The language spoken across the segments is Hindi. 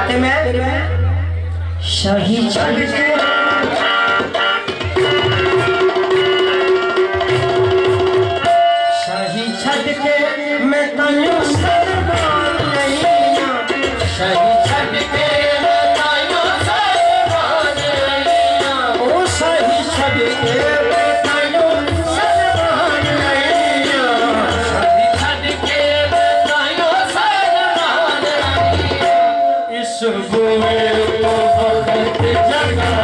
खाते में शाही छड़ के शाही छड़ के मैं तानू सरमान नहीं शाही छड़ के मैं तानू सरमान नहीं ओ शाही छड़ के मैं तानू सरमान नहीं शाही छड़ के मैं तानू सरमान नहीं इस बुए को वक्त जगा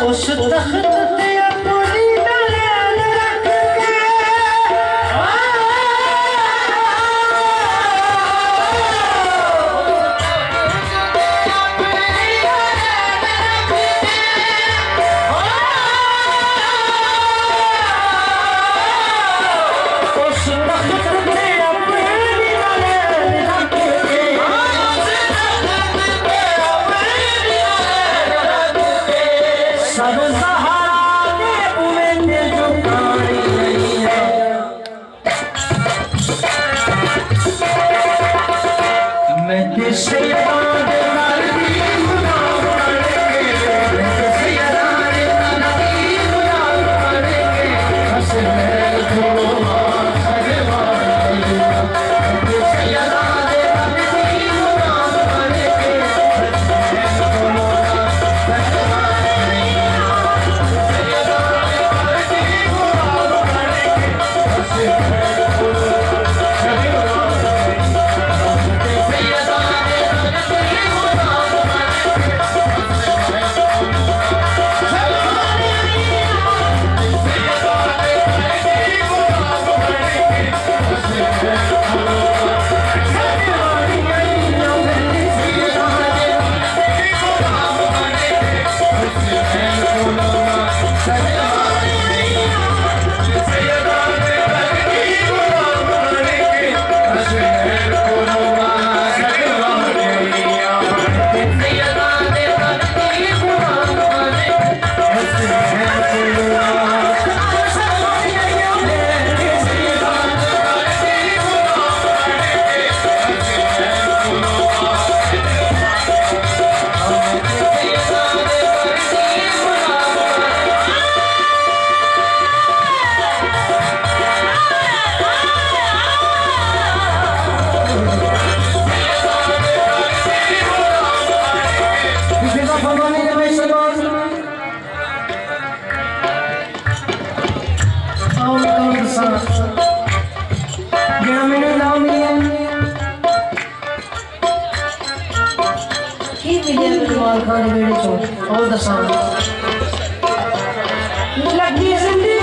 उस तख्त पे अपनी दलाल रख के उस तख्त पे अपनी दलाल रख के सब सहारा ने उम्मीद झुकानी नहीं है मैं किसी बात नबी खुदा पढ़ेंगे मैं किसी बात नबी खुदा पढ़ेंगे हसने को खाने मेरे चो और दसा लगी जिंदगी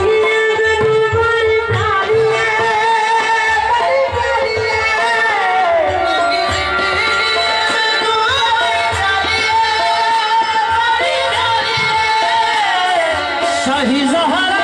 शाही ज़हरा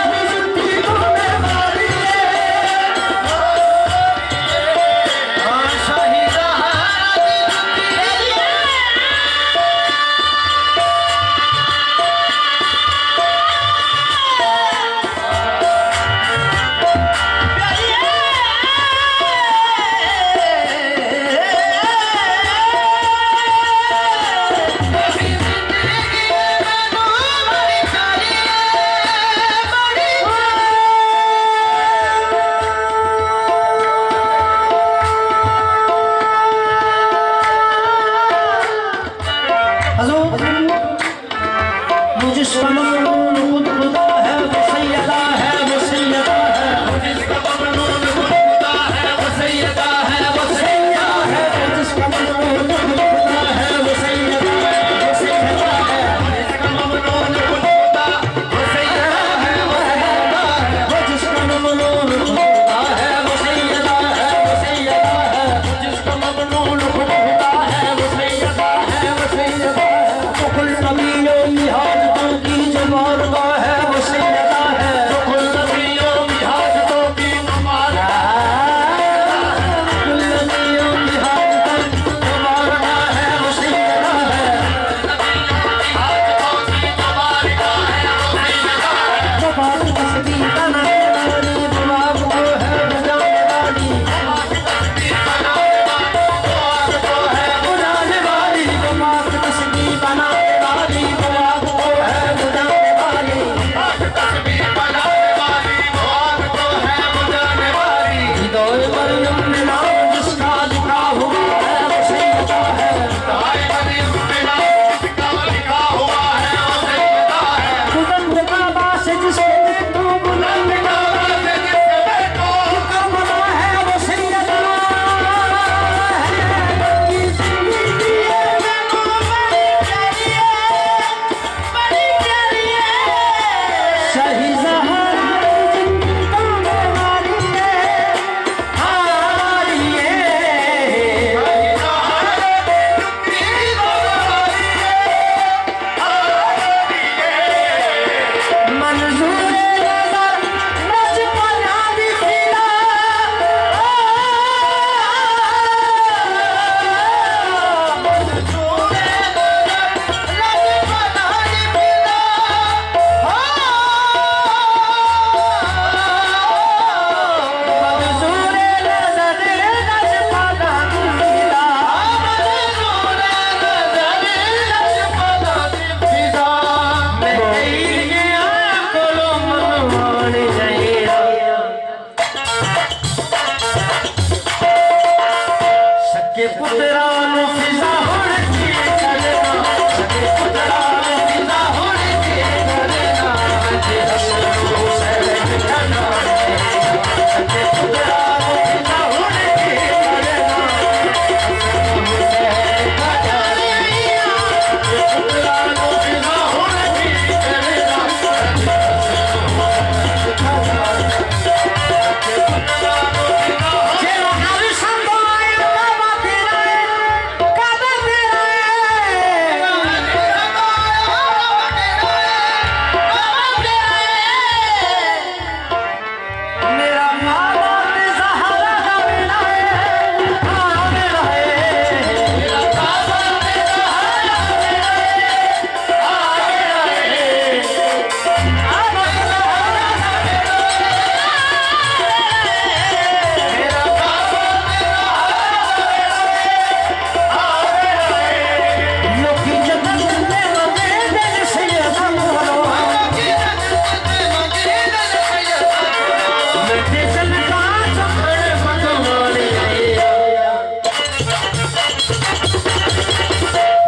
देसन का चखड़ मधुमानी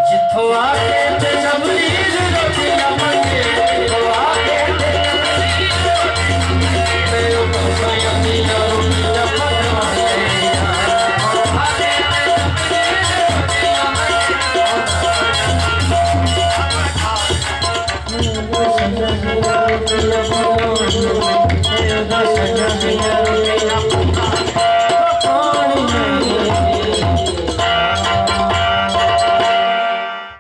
जिथों आके ते सबरीज रोटियां मंगे जिथों आके ते मेरे भसाया दिया रोटियां मधुमानी सजा दिया